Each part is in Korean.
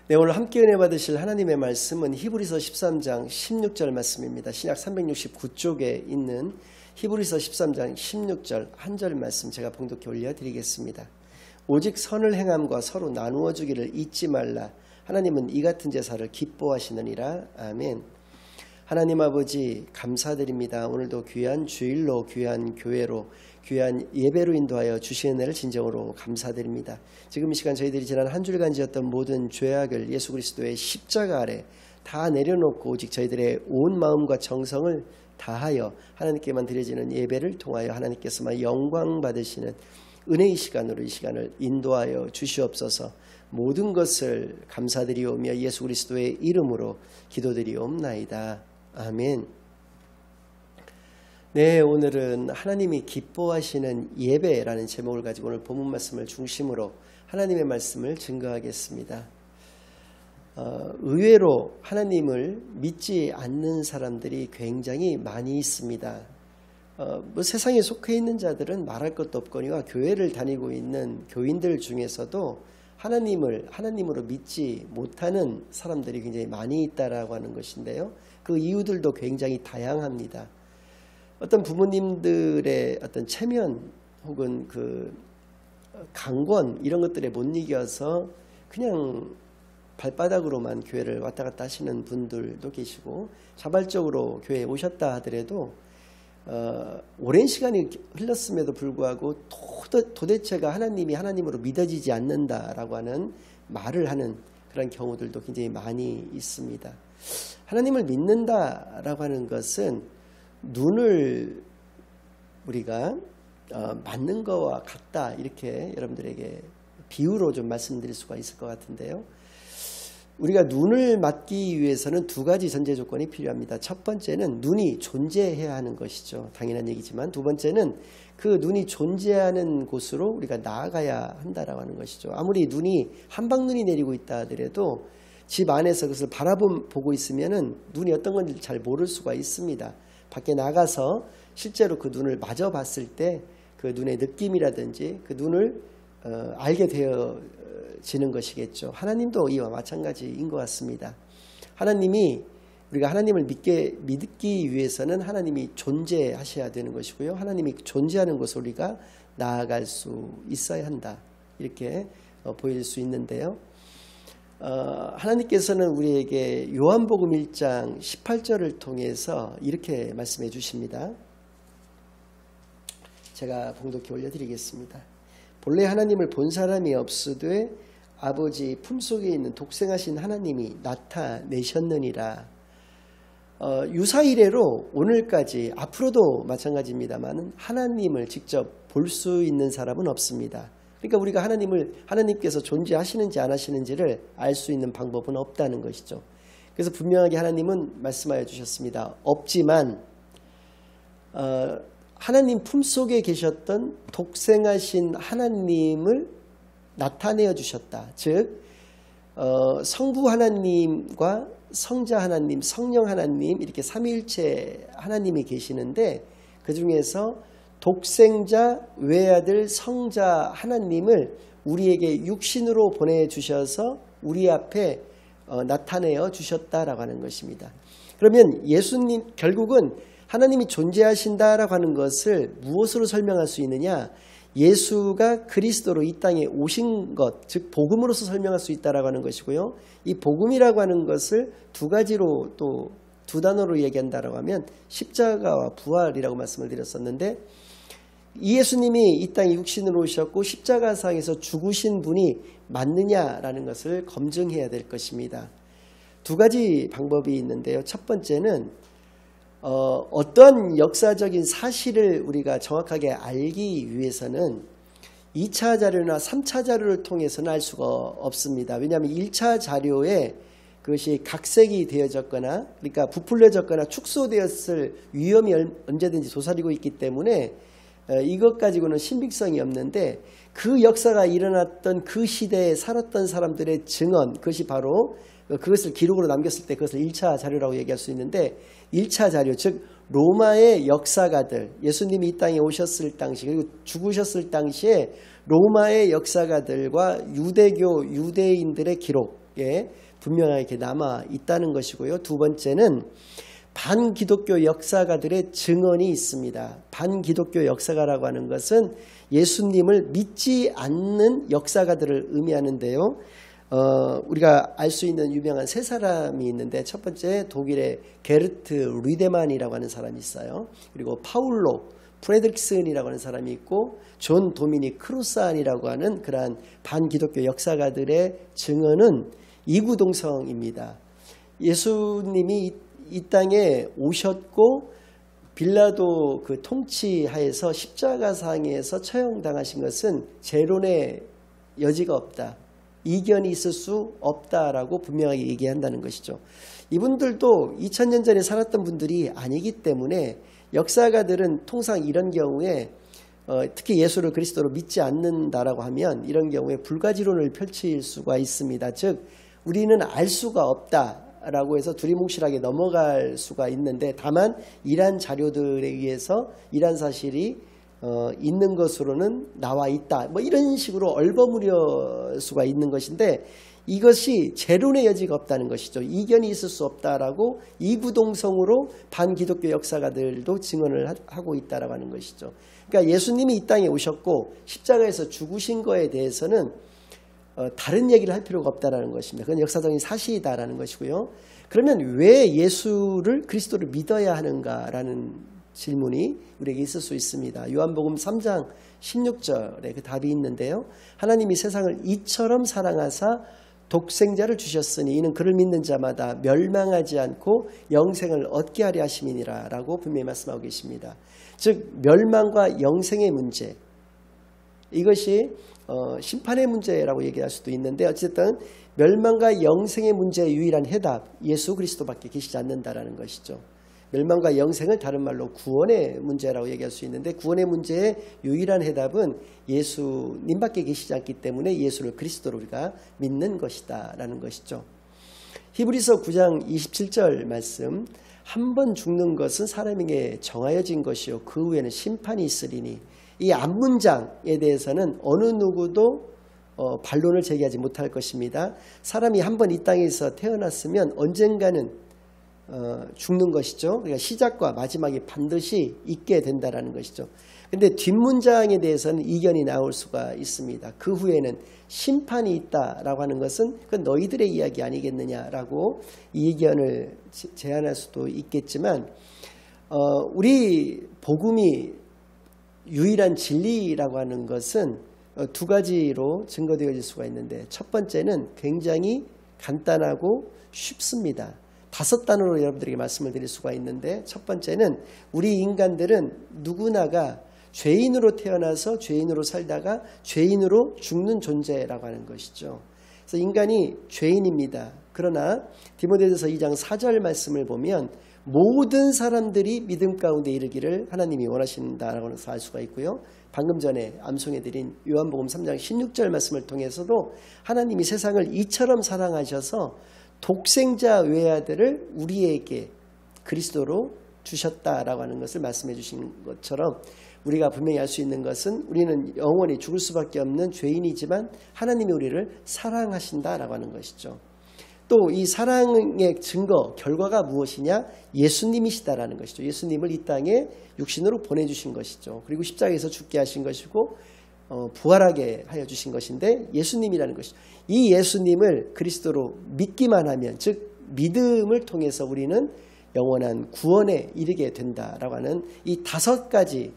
네, 오늘 함께 은혜 받으실 하나님의 말씀은 히브리서 13장 16절 말씀입니다. 신약 369쪽에 있는 히브리서 13장 16절 한 절 말씀 제가 봉독해 올려드리겠습니다. 오직 선을 행함과 서로 나누어 주기를 잊지 말라. 하나님은 이 같은 제사를 기뻐하시느니라. 아멘. 하나님 아버지 감사드립니다. 오늘도 귀한 주일로, 귀한 교회로, 귀한 예배로 인도하여 주신 은혜를 진정으로 감사드립니다. 지금 이 시간 저희들이 지난 한 주일간 지었던 모든 죄악을 예수 그리스도의 십자가 아래 다 내려놓고 오직 저희들의 온 마음과 정성을 다하여 하나님께만 드려지는 예배를 통하여 하나님께서만 영광 받으시는 은혜의 시간으로 이 시간을 인도하여 주시옵소서. 모든 것을 감사드리오며 예수 그리스도의 이름으로 기도드리옵나이다. 아멘. 네, 오늘은 하나님이 기뻐하시는 예배라는 제목을 가지고 오늘 본문 말씀을 중심으로 하나님의 말씀을 증거하겠습니다. 의외로 하나님을 믿지 않는 사람들이 굉장히 많이 있습니다. 세상에 속해 있는 자들은 말할 것도 없거니와 교회를 다니고 있는 교인들 중에서도 하나님으로 믿지 못하는 사람들이 굉장히 많이 있다라고 하는 것인데요. 그 이유들도 굉장히 다양합니다. 어떤 부모님들의 어떤 체면 혹은 그 강권 이런 것들에 못 이겨서 그냥 발바닥으로만 교회를 왔다 갔다 하시는 분들도 계시고, 자발적으로 교회에 오셨다 하더라도 오랜 시간이 흘렀음에도 불구하고 도대체가 하나님이 하나님으로 믿어지지 않는다라고 하는 말을 하는 그런 경우들도 굉장히 많이 있습니다. 하나님을 믿는다라고 하는 것은 눈을 우리가 맞는 거와 같다, 이렇게 여러분들에게 비유로 좀 말씀드릴 수가 있을 것 같은데요. 우리가 눈을 맞기 위해서는 두 가지 전제 조건이 필요합니다. 첫 번째는 눈이 존재해야 하는 것이죠. 당연한 얘기지만, 두 번째는 그 눈이 존재하는 곳으로 우리가 나아가야 한다라고 하는 것이죠. 아무리 눈이 한방눈이 내리고 있다 하더라도 집 안에서 그것을 바라보고 있으면은 눈이 어떤 건지 잘 모를 수가 있습니다. 밖에 나가서 실제로 그 눈을 마저 봤을 때 그 눈의 느낌이라든지 그 눈을 알게 되어지는 것이겠죠. 하나님도 이와 마찬가지인 것 같습니다. 우리가 하나님을 믿기 위해서는 하나님이 존재하셔야 되는 것이고요. 하나님이 존재하는 곳을 우리가 나아갈 수 있어야 한다, 이렇게 보일 수 있는데요. 하나님께서는 우리에게 요한복음 1장 18절을 통해서 이렇게 말씀해 주십니다. 제가 봉독해 올려드리겠습니다. 본래 하나님을 본 사람이 없으되 아버지 품속에 있는 독생하신 하나님이 나타내셨느니라. 유사이래로 오늘까지, 앞으로도 마찬가지입니다만 하나님을 직접 볼 수 있는 사람은 없습니다. 그러니까 우리가 하나님께서 존재하시는지 안 하시는지를 알 수 있는 방법은 없다는 것이죠. 그래서 분명하게 하나님은 말씀하여 주셨습니다. 없지만 하나님 품속에 계셨던 독생하신 하나님을 나타내어 주셨다. 즉 성부 하나님과 성자 하나님, 성령 하나님, 이렇게 삼위일체 하나님이 계시는데, 그 중에서 독생자 외아들 성자 하나님을 우리에게 육신으로 보내주셔서 우리 앞에 나타내어 주셨다라고 하는 것입니다. 그러면 예수님, 결국은 하나님이 존재하신다라고 하는 것을 무엇으로 설명할 수 있느냐? 예수가 그리스도로 이 땅에 오신 것, 즉 복음으로서 설명할 수 있다라고 하는 것이고요. 이 복음이라고 하는 것을 두 가지로, 또 두 단어로 얘기한다라고 하면 십자가와 부활이라고 말씀을 드렸었는데, 이 예수님이 이 땅에 육신으로 오셨고 십자가상에서 죽으신 분이 맞느냐라는 것을 검증해야 될 것입니다. 두 가지 방법이 있는데요. 첫 번째는 어떤 역사적인 사실을 우리가 정확하게 알기 위해서는 2차 자료나 3차 자료를 통해서는 알 수가 없습니다. 왜냐하면 1차 자료에 그것이 각색이 되어졌거나, 그러니까 부풀려졌거나 축소되었을 위험이 언제든지 도사리고 있기 때문에 이것 가지고는 신빙성이 없는데, 그 역사가 일어났던 그 시대에 살았던 사람들의 증언, 그것이 바로 그것을 기록으로 남겼을 때 그것을 1차 자료라고 얘기할 수 있는데, 1차 자료, 즉 로마의 역사가들, 예수님이 이 땅에 오셨을 당시 그리고 죽으셨을 당시에 로마의 역사가들과 유대인들의 기록, 기록에 분명하게 남아 있다는 것이고요. 두 번째는 반기독교 역사가들의 증언이 있습니다. 반기독교 역사가라고 하는 것은 예수님을 믿지 않는 역사가들을 의미하는데요. 우리가 알 수 있는 유명한 세 사람이 있는데, 첫 번째 독일의 게르트 리데만이라고 하는 사람이 있어요. 그리고 파울로 프레드릭슨이라고 하는 사람이 있고, 존 도미닉 크루산이라고 하는 그러한 반기독교 역사가들의 증언은 이구동성입니다. 예수님이 이 땅에 오셨고 빌라도 그 통치하에서 십자가상에서 처형당하신 것은 재론의 여지가 없다, 이견이 있을 수 없다라고 분명하게 얘기한다는 것이죠. 이분들도 2000년 전에 살았던 분들이 아니기 때문에 역사가들은 통상 이런 경우에 특히 예수를 그리스도로 믿지 않는다라고 하면 이런 경우에 불가지론을 펼칠 수가 있습니다. 즉 우리는 알 수가 없다라고 해서 두리뭉실하게 넘어갈 수가 있는데, 다만 이러한 자료들에 의해서 이러한 사실이 있는 것으로는 나와 있다, 뭐 이런 식으로 얼버무릴 수가 있는 것인데, 이것이 재론의 여지가 없다는 것이죠. 이견이 있을 수 없다라고 이구동성으로 반기독교 역사가들도 증언을 하고 있다라고 하는 것이죠. 그러니까 예수님이 이 땅에 오셨고 십자가에서 죽으신 거에 대해서는 다른 얘기를 할 필요가 없다라는 것입니다. 그건 역사적인 사실이다라는 것이고요. 그러면 왜 예수를 그리스도를 믿어야 하는가라는 질문이 우리에게 있을 수 있습니다. 요한복음 3장 16절에 그 답이 있는데요. 하나님이 세상을 이처럼 사랑하사 독생자를 주셨으니 이는 그를 믿는 자마다 멸망하지 않고 영생을 얻게 하려 하심이니라 라고 분명히 말씀하고 계십니다. 즉 멸망과 영생의 문제, 이것이 심판의 문제라고 얘기할 수도 있는데, 어쨌든 멸망과 영생의 문제의 유일한 해답, 예수 그리스도밖에 계시지 않는다라는 것이죠. 멸망과 영생을 다른 말로 구원의 문제라고 얘기할 수 있는데, 구원의 문제의 유일한 해답은 예수님밖에 계시지 않기 때문에 예수를 그리스도로 우리가 믿는 것이다 라는 것이죠. 히브리서 9장 27절 말씀, 한 번 죽는 것은 사람에게 정하여진 것이요 그 후에는 심판이 있으리니, 이 앞문장에 대해서는 어느 누구도 반론을 제기하지 못할 것입니다. 사람이 한 번 이 땅에서 태어났으면 언젠가는 죽는 것이죠. 그러니까 시작과 마지막이 반드시 있게 된다라는 것이죠. 그런데 뒷문장에 대해서는 이견이 나올 수가 있습니다. 그 후에는 심판이 있다라고 하는 것은 그 너희들의 이야기 아니겠느냐라고 이 의견을 제안할 수도 있겠지만, 우리 복음이 유일한 진리라고 하는 것은 두 가지로 증거되어질 수가 있는데, 첫 번째는 굉장히 간단하고 쉽습니다. 5단어로 여러분들에게 말씀을 드릴 수가 있는데, 첫 번째는 우리 인간들은 누구나가 죄인으로 태어나서 죄인으로 살다가 죄인으로 죽는 존재라고 하는 것이죠. 그래서 인간이 죄인입니다. 그러나 디모데전서 2장 4절 말씀을 보면 모든 사람들이 믿음 가운데 이르기를 하나님이 원하신다라고 해서 알 수가 있고요. 방금 전에 암송해드린 요한복음 3장 16절 말씀을 통해서도 하나님이 세상을 이처럼 사랑하셔서 독생자 외아들을 우리에게 그리스도로 주셨다라고 하는 것을 말씀해 주신 것처럼, 우리가 분명히 알 수 있는 것은 우리는 영원히 죽을 수밖에 없는 죄인이지만 하나님이 우리를 사랑하신다라고 하는 것이죠. 또 이 사랑의 증거, 결과가 무엇이냐? 예수님이시다라는 것이죠. 예수님을 이 땅에 육신으로 보내주신 것이죠. 그리고 십자가에서 죽게 하신 것이고 부활하게 하여 주신 것인데 예수님이라는 것이죠. 이 예수님을 그리스도로 믿기만 하면, 즉 믿음을 통해서 우리는 영원한 구원에 이르게 된다라고 하는 이 5가지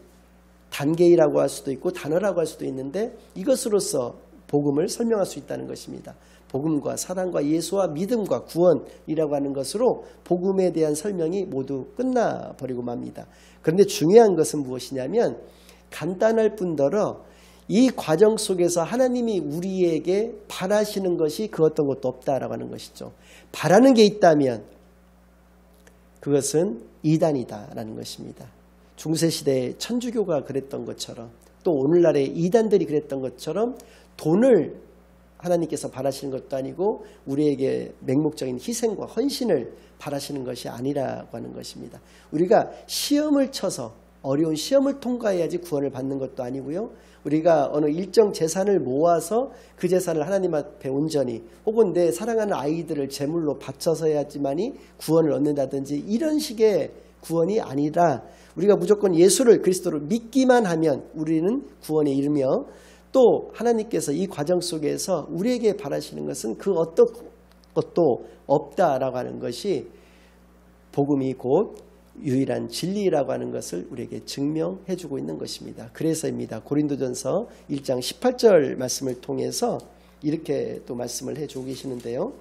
단계라고 할 수도 있고 단어라고 할 수도 있는데, 이것으로서 복음을 설명할 수 있다는 것입니다. 복음과 사랑과 예수와 믿음과 구원이라고 하는 것으로 복음에 대한 설명이 모두 끝나버리고 맙니다. 그런데 중요한 것은 무엇이냐면, 간단할 뿐더러 이 과정 속에서 하나님이 우리에게 바라시는 것이 그 어떤 것도 없다라고 하는 것이죠. 바라는 게 있다면 그것은 이단이다라는 것입니다. 중세시대의 천주교가 그랬던 것처럼, 또 오늘날의 이단들이 그랬던 것처럼 돈을 하나님께서 바라시는 것도 아니고 우리에게 맹목적인 희생과 헌신을 바라시는 것이 아니라고 하는 것입니다. 우리가 시험을 쳐서 어려운 시험을 통과해야지 구원을 받는 것도 아니고요. 우리가 어느 일정 재산을 모아서 그 재산을 하나님 앞에 온전히 혹은 내 사랑하는 아이들을 제물로 바쳐서야지만이 구원을 얻는다든지 이런 식의 구원이 아니라 우리가 무조건 예수를 그리스도를 믿기만 하면 우리는 구원에 이르며 또 하나님께서 이 과정 속에서 우리에게 바라시는 것은 그 어떤 것도 없다라고 하는 것이 복음이 곧 유일한 진리라고 하는 것을 우리에게 증명해 주고 있는 것입니다. 그래서입니다. 고린도전서 1장 18절 말씀을 통해서 이렇게 또 말씀을 해주고 계시는데요.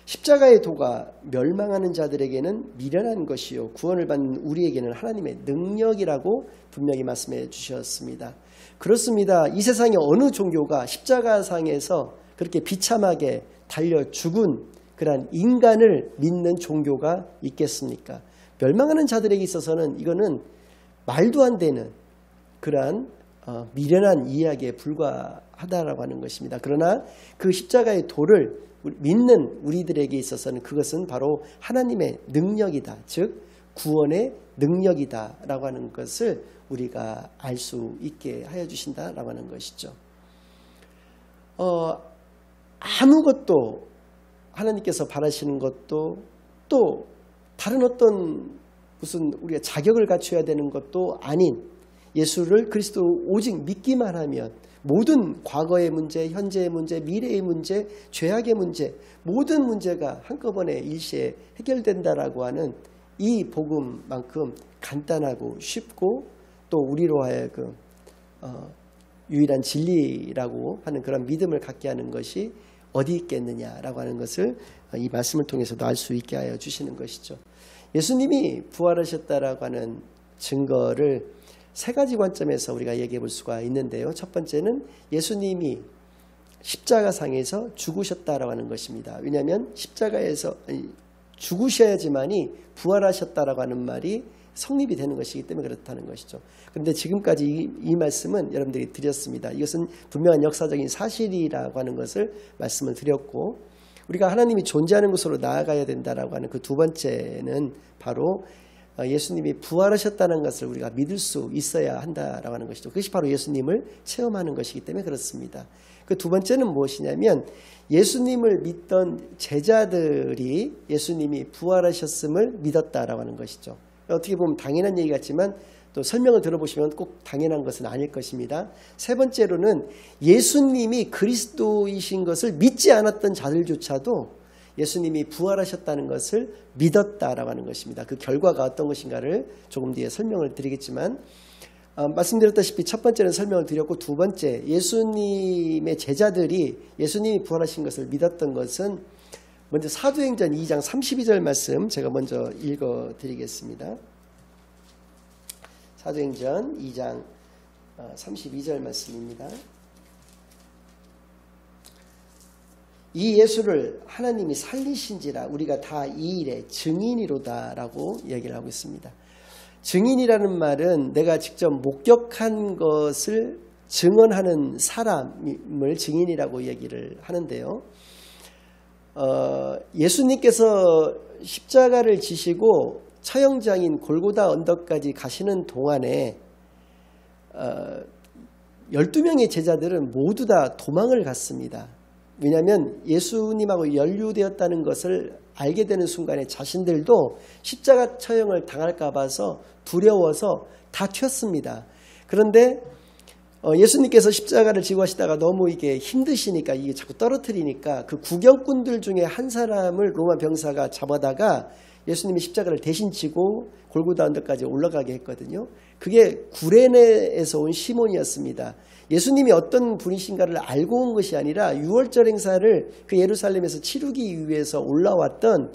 십자가의 도가 멸망하는 자들에게는 미련한 것이요 구원을 받는 우리에게는 하나님의 능력이라고 분명히 말씀해 주셨습니다. 그렇습니다. 이 세상에 어느 종교가 십자가상에서 그렇게 비참하게 달려 죽은 그러한 인간을 믿는 종교가 있겠습니까? 멸망하는 자들에게 있어서는 이거는 말도 안 되는 그러한 미련한 이야기에 불과하다라고 하는 것입니다. 그러나 그 십자가의 도를 믿는 우리들에게 있어서는 그것은 바로 하나님의 능력이다. 즉 구원의 능력이다라고 하는 것을 우리가 알 수 있게 하여 주신다라고 하는 것이죠. 아무것도 하나님께서 바라시는 것도 또 다른 어떤 무슨 우리가 자격을 갖춰야 되는 것도 아닌 예수를 그리스도 오직 믿기만 하면 모든 과거의 문제, 현재의 문제, 미래의 문제, 죄악의 문제 모든 문제가 한꺼번에 일시에 해결된다라고 하는 이 복음만큼 간단하고 쉽고 또 우리로 하여금 유일한 진리라고 하는 그런 믿음을 갖게 하는 것이 어디 있겠느냐라고 하는 것을 이 말씀을 통해서도 알 수 있게 하여 주시는 것이죠. 예수님이 부활하셨다라고 하는 증거를 세 가지 관점에서 우리가 얘기해 볼 수가 있는데요. 첫 번째는 예수님이 십자가상에서 죽으셨다라고 하는 것입니다. 왜냐하면 십자가에서 죽으셔야지만이 부활하셨다라고 하는 말이 성립이 되는 것이기 때문에 그렇다는 것이죠. 그런데 지금까지 이 말씀은 여러분들이 드렸습니다. 이것은 분명한 역사적인 사실이라고 하는 것을 말씀을 드렸고 우리가 하나님이 존재하는 곳으로 나아가야 된다라고 하는 그 두 번째는 바로 예수님이 부활하셨다는 것을 우리가 믿을 수 있어야 한다라고 하는 것이죠. 그것이 바로 예수님을 체험하는 것이기 때문에 그렇습니다. 그 두 번째는 무엇이냐면 예수님을 믿던 제자들이 예수님이 부활하셨음을 믿었다라고 하는 것이죠. 어떻게 보면 당연한 얘기 같지만 또 설명을 들어보시면 꼭 당연한 것은 아닐 것입니다. 세 번째로는 예수님이 그리스도이신 것을 믿지 않았던 자들조차도 예수님이 부활하셨다는 것을 믿었다라고 하는 것입니다. 그 결과가 어떤 것인가를 조금 뒤에 설명을 드리겠지만 말씀드렸다시피 첫 번째는 설명을 드렸고 두 번째 예수님의 제자들이 예수님이 부활하신 것을 믿었던 것은 먼저 사도행전 2장 32절 말씀 제가 먼저 읽어드리겠습니다. 사도행전 2장 32절 말씀입니다. 이 예수를 하나님이 살리신지라 우리가 다 이 일의 증인이로다 라고 얘기를 하고 있습니다. 증인이라는 말은 내가 직접 목격한 것을 증언하는 사람을 증인이라고 얘기를 하는데요. 예수님께서 십자가를 지시고 처형장인 골고다 언덕까지 가시는 동안에 12명의 제자들은 모두 다 도망을 갔습니다. 왜냐하면 예수님하고 연루되었다는 것을 알게 되는 순간에 자신들도 십자가 처형을 당할까 봐서 두려워서 다 튀었습니다. 그런데 예수님께서 십자가를 지고 하시다가 너무 이게 힘드시니까 이게 자꾸 떨어뜨리니까 그 구경꾼들 중에 한 사람을 로마 병사가 잡아다가 예수님이 십자가를 대신 지고 골고다 언덕까지 올라가게 했거든요. 그게 구레네에서 온 시몬이었습니다. 예수님이 어떤 분이신가를 알고 온 것이 아니라 유월절 행사를 그 예루살렘에서 치르기 위해서 올라왔던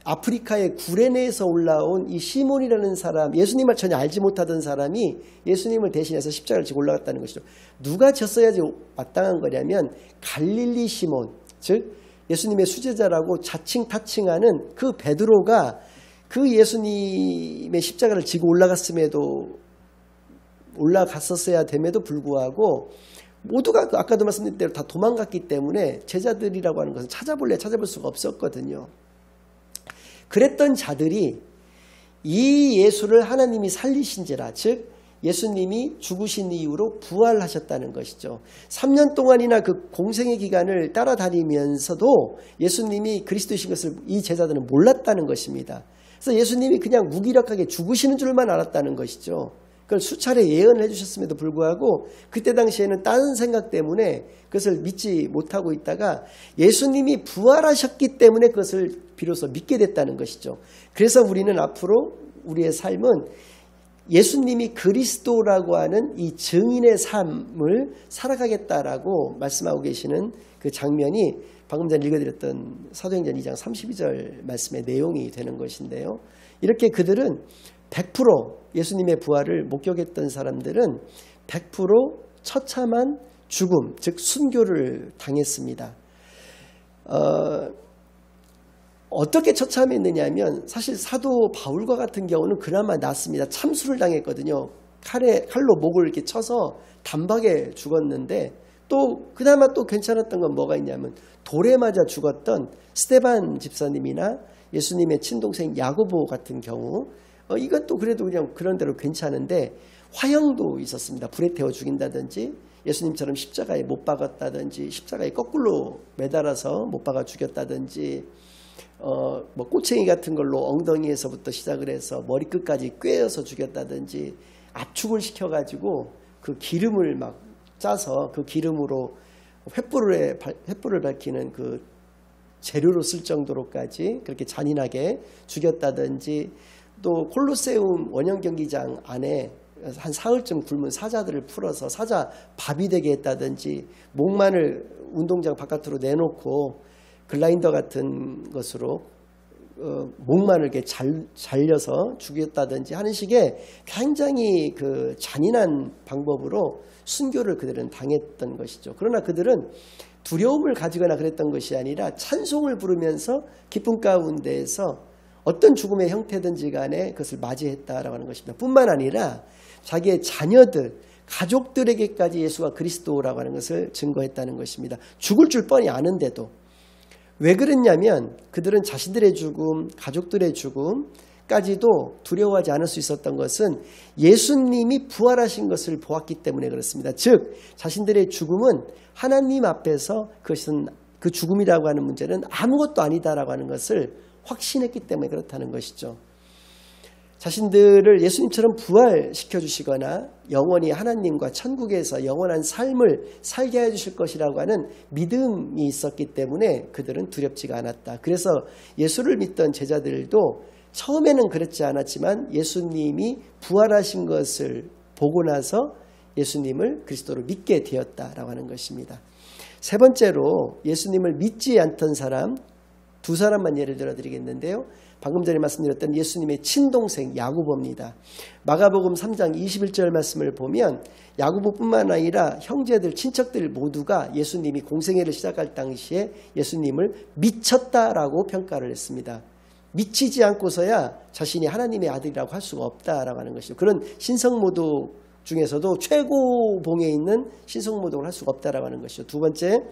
아프리카의 구레네에서 올라온 이 시몬이라는 사람, 예수님을 전혀 알지 못하던 사람이 예수님을 대신해서 십자가를 지고 올라갔다는 것이죠. 누가 졌어야지 마땅한 거냐면 갈릴리 시몬, 즉 예수님의 수제자라고 자칭 타칭하는 그 베드로가 그 예수님의 십자가를 지고 올라갔었어야 됨에도 불구하고 모두가 아까도 말씀드린 대로 다 도망갔기 때문에 제자들이라고 하는 것은 찾아볼 수가 없었거든요. 그랬던 자들이 이 예수를 하나님이 살리신지라, 즉 예수님이 죽으신 이후로 부활하셨다는 것이죠. 3년 동안이나 그 공생의 기간을 따라다니면서도 예수님이 그리스도이신 것을 이 제자들은 몰랐다는 것입니다. 그래서 예수님이 그냥 무기력하게 죽으시는 줄만 알았다는 것이죠. 그걸 수차례 예언을 해주셨음에도 불구하고 그때 당시에는 다른 생각 때문에 그것을 믿지 못하고 있다가 예수님이 부활하셨기 때문에 그것을 비로소 믿게 됐다는 것이죠. 그래서 우리는 앞으로 우리의 삶은 예수님이 그리스도라고 하는 이 증인의 삶을 살아가겠다라고 말씀하고 계시는 그 장면이 방금 전에 읽어드렸던 사도행전 2장 32절 말씀의 내용이 되는 것인데요. 이렇게 그들은 100% 예수님의 부활을 목격했던 사람들은 100% 처참한 죽음, 즉 순교를 당했습니다. 어떻게 처참했느냐 하면 사실 사도 바울과 같은 경우는 그나마 낫습니다. 참수를 당했거든요. 칼로 목을 이렇게 쳐서 단박에 죽었는데 또 그나마 또 괜찮았던 건 뭐가 있냐면 돌에 맞아 죽었던 스데반 집사님이나 예수님의 친동생 야고보 같은 경우 이것도 그래도 그냥 그런 대로 괜찮은데 화형도 있었습니다. 불에 태워 죽인다든지 예수님처럼 십자가에 못 박았다든지 십자가에 거꾸로 매달아서 못 박아 죽였다든지 뭐 꼬챙이 같은 걸로 엉덩이에서부터 시작을 해서 머리끝까지 꿰어서 죽였다든지 압축을 시켜가지고 그 기름을 막 짜서 그 기름으로 횃불을 밝히는 그 재료로 쓸 정도로까지 그렇게 잔인하게 죽였다든지 또 콜로세움 원형 경기장 안에 한 사흘쯤 굶은 사자들을 풀어서 사자 밥이 되게 했다든지 목만을 운동장 바깥으로 내놓고 글라인더 같은 것으로 목만을 이렇게 잘려서 죽였다든지 하는 식의 굉장히 그 잔인한 방법으로 순교를 그들은 당했던 것이죠. 그러나 그들은 두려움을 가지거나 그랬던 것이 아니라 찬송을 부르면서 기쁨 가운데에서 어떤 죽음의 형태든지 간에 그것을 맞이했다라고 하는 것입니다. 뿐만 아니라 자기의 자녀들, 가족들에게까지 예수가 그리스도라고 하는 것을 증거했다는 것입니다. 죽을 줄 뻔히 아는데도. 왜 그랬냐면 그들은 자신들의 죽음, 가족들의 죽음까지도 두려워하지 않을 수 있었던 것은 예수님이 부활하신 것을 보았기 때문에 그렇습니다. 즉 자신들의 죽음은 하나님 앞에서 그것은 그 죽음이라고 하는 문제는 아무것도 아니다라고 하는 것을 확신했기 때문에 그렇다는 것이죠. 자신들을 예수님처럼 부활시켜 주시거나 영원히 하나님과 천국에서 영원한 삶을 살게 해주실 것이라고 하는 믿음이 있었기 때문에 그들은 두렵지가 않았다. 그래서 예수를 믿던 제자들도 처음에는 그렇지 않았지만 예수님이 부활하신 것을 보고 나서 예수님을 그리스도로 믿게 되었다라고 하는 것입니다. 세 번째로 예수님을 믿지 않던 사람 두 사람만 예를 들어 드리겠는데요. 방금 전에 말씀드렸던 예수님의 친동생 야고보입니다. 마가복음 3장 21절 말씀을 보면 야고보뿐만 아니라 형제들, 친척들 모두가 예수님이 공생애를 시작할 당시에 예수님을 미쳤다라고 평가를 했습니다. 미치지 않고서야 자신이 하나님의 아들이라고 할 수가 없다라고 하는 것이죠. 그런 신성모독 중에서도 최고봉에 있는 신성모독을 할 수가 없다라고 하는 것이죠. 두 번째,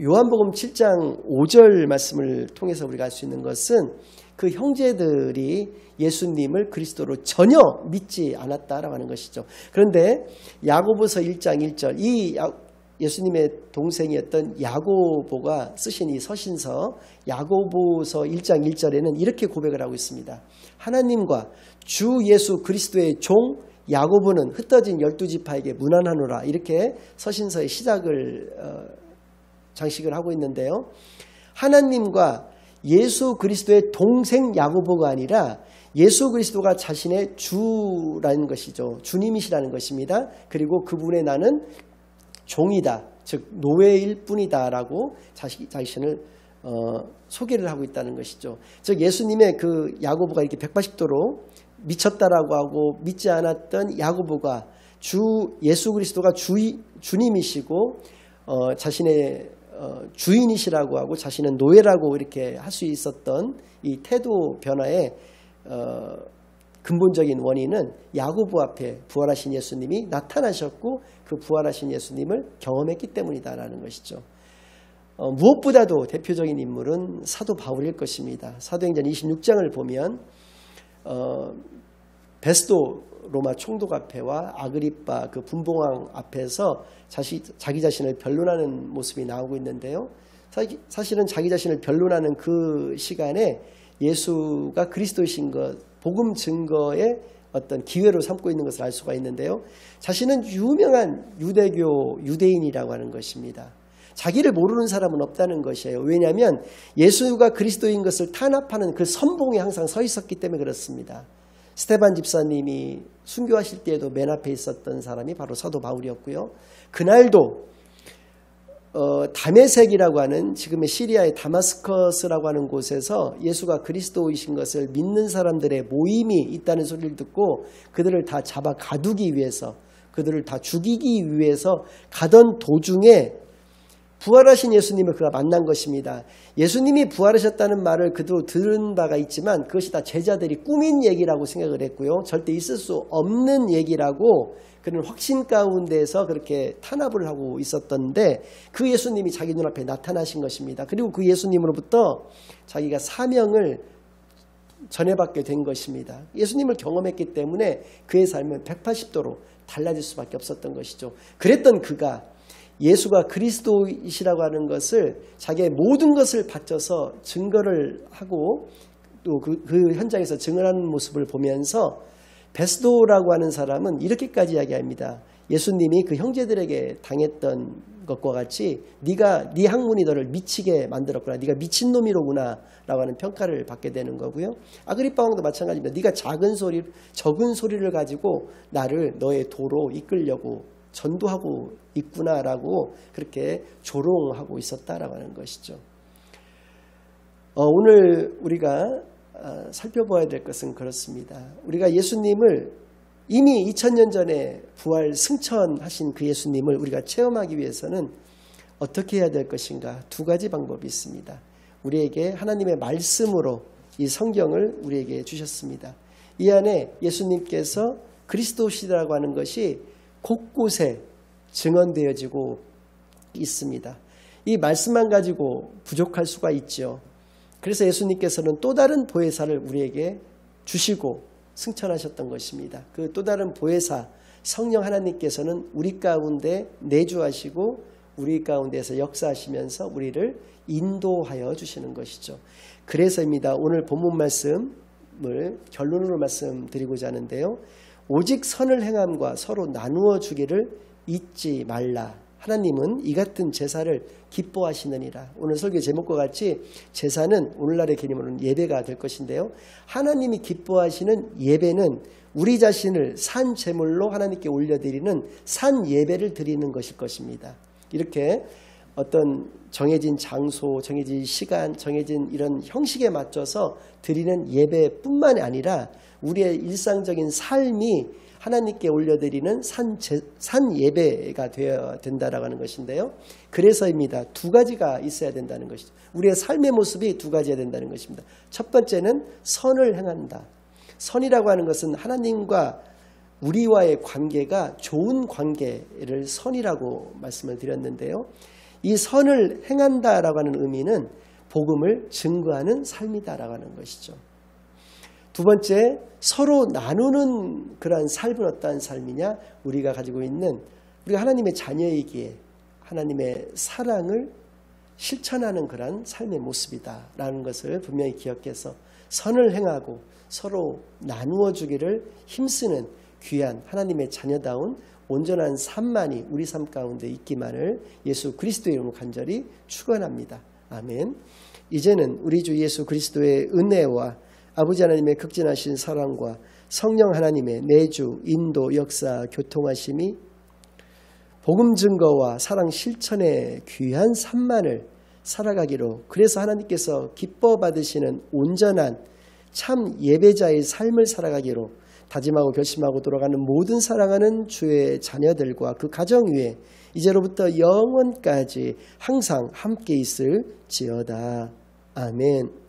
요한복음 7장 5절 말씀을 통해서 우리가 알 수 있는 것은 그 형제들이 예수님을 그리스도로 전혀 믿지 않았다라고 하는 것이죠. 그런데 야고보서 1장 1절 이 예수님의 동생이었던 야고보가 쓰신 이 서신서 야고보서 1장 1절에는 이렇게 고백을 하고 있습니다. 하나님과 주 예수 그리스도의 종 야고보는 흩어진 12지파에게 문안하노라. 이렇게 서신서의 시작을 장식을 하고 있는데요. 하나님과 예수 그리스도의 동생 야고보가 아니라 예수 그리스도가 자신의 주라는 것이죠. 주님이시라는 것입니다. 그리고 그분의 나는 종이다. 즉 노예일 뿐이다 라고 자신을 소개를 하고 있다는 것이죠. 즉 예수님의 그 야고보가 이렇게 180도로 미쳤다라고 하고 믿지 않았던 야고보가 예수 그리스도가 주님이시고 자신의 주인이시라고 하고 자신은 노예라고 이렇게 할 수 있었던 이 태도 변화의 근본적인 원인은 야고보 앞에 부활하신 예수님이 나타나셨고 그 부활하신 예수님을 경험했기 때문이다라는 것이죠. 무엇보다도 대표적인 인물은 사도 바울일 것입니다. 사도행전 26장을 보면 베스도 로마 총독 앞에와 아그리빠 그 분봉왕 앞에서 자기 자신을 변론하는 모습이 나오고 있는데요. 사실은 자기 자신을 변론하는 그 시간에 예수가 그리스도이신 것, 복음 증거의 어떤 기회로 삼고 있는 것을 알 수가 있는데요. 자신은 유명한 유대인이라고 하는 것입니다. 자기를 모르는 사람은 없다는 것이에요. 왜냐하면 예수가 그리스도인 것을 탄압하는 그 선봉에 항상 서 있었기 때문에 그렇습니다. 스데반 집사님이 순교하실 때에도 맨 앞에 있었던 사람이 바로 사도 바울이었고요. 그날도 다메섹이라고 하는 지금의 시리아의 다마스커스라고 하는 곳에서 예수가 그리스도이신 것을 믿는 사람들의 모임이 있다는 소리를 듣고 그들을 다 잡아 가두기 위해서, 그들을 다 죽이기 위해서 가던 도중에 부활하신 예수님을 그가 만난 것입니다. 예수님이 부활하셨다는 말을 그도 들은 바가 있지만 그것이 다 제자들이 꾸민 얘기라고 생각을 했고요. 절대 있을 수 없는 얘기라고 그는 확신 가운데서 그렇게 탄압을 하고 있었던데 그 예수님이 자기 눈앞에 나타나신 것입니다. 그리고 그 예수님으로부터 자기가 사명을 전해받게 된 것입니다. 예수님을 경험했기 때문에 그의 삶은 180도로 달라질 수밖에 없었던 것이죠. 그랬던 그가 예수가 그리스도이시라고 하는 것을 자기의 모든 것을 바쳐서 증거를 하고 또 그 현장에서 증언하는 모습을 보면서 베스도라고 하는 사람은 이렇게까지 이야기합니다. 예수님이 그 형제들에게 당했던 것과 같이 네가 네 학문이 너를 미치게 만들었구나. 네가 미친놈이로구나 라고 하는 평가를 받게 되는 거고요. 아그리빠 왕도 마찬가지입니다. 네가 적은 소리를 가지고 나를 너의 도로 이끌려고 전도하고 있구나라고 그렇게 조롱하고 있었다라고 하는 것이죠. 오늘 우리가 살펴봐야 될 것은 그렇습니다. 우리가 예수님을 이미 2000년 전에 부활 승천하신 그 예수님을 우리가 체험하기 위해서는 어떻게 해야 될 것인가? 두 가지 방법이 있습니다. 우리에게 하나님의 말씀으로 이 성경을 우리에게 주셨습니다. 이 안에 예수님께서 그리스도시라고 하는 것이 곳곳에 증언되어지고 있습니다. 이 말씀만 가지고 부족할 수가 있죠. 그래서 예수님께서는 또 다른 보혜사를 우리에게 주시고 승천하셨던 것입니다. 그 또 다른 보혜사 성령 하나님께서는 우리 가운데 내주하시고 우리 가운데서 역사하시면서 우리를 인도하여 주시는 것이죠. 그래서입니다. 오늘 본문 말씀을 결론으로 말씀드리고자 하는데요. 오직 선을 행함과 서로 나누어 주기를 잊지 말라. 하나님은 이 같은 제사를 기뻐하시느니라. 오늘 설교 제목과 같이 제사는 오늘날의 개념으로는 예배가 될 것인데요. 하나님이 기뻐하시는 예배는 우리 자신을 산 제물로 하나님께 올려드리는 산 예배를 드리는 것일 것입니다. 이렇게 어떤 정해진 장소, 정해진 시간, 정해진 이런 형식에 맞춰서 드리는 예배뿐만 아니라 우리의 일상적인 삶이 하나님께 올려드리는 산 예배가 되어야 된다라고 하는 것인데요. 그래서입니다. 두 가지가 있어야 된다는 것이죠. 우리의 삶의 모습이 두 가지여야 된다는 것입니다. 첫 번째는 선을 행한다. 선이라고 하는 것은 하나님과 우리와의 관계가 좋은 관계를 선이라고 말씀을 드렸는데요. 이 선을 행한다라고 하는 의미는 복음을 증거하는 삶이다라고 하는 것이죠. 두 번째, 서로 나누는 그러한 삶은 어떠한 삶이냐? 우리가 가지고 있는 우리가 하나님의 자녀이기에 하나님의 사랑을 실천하는 그러한 삶의 모습이다라는 것을 분명히 기억해서 선을 행하고 서로 나누어 주기를 힘쓰는 귀한 하나님의 자녀다운 온전한 삶만이 우리 삶 가운데 있기만을 예수 그리스도의 이름으로 간절히 축원합니다. 아멘. 이제는 우리 주 예수 그리스도의 은혜와 아버지 하나님의 극진하신 사랑과 성령 하나님의 내주, 인도, 역사, 교통하심이 복음 증거와 사랑 실천의 귀한 삶만을 살아가기로, 그래서 하나님께서 기뻐 받으시는 온전한 참 예배자의 삶을 살아가기로 다짐하고 결심하고 돌아가는 모든 사랑하는 주의 자녀들과 그 가정 위에 이제로부터 영원까지 항상 함께 있을지어다. 아멘.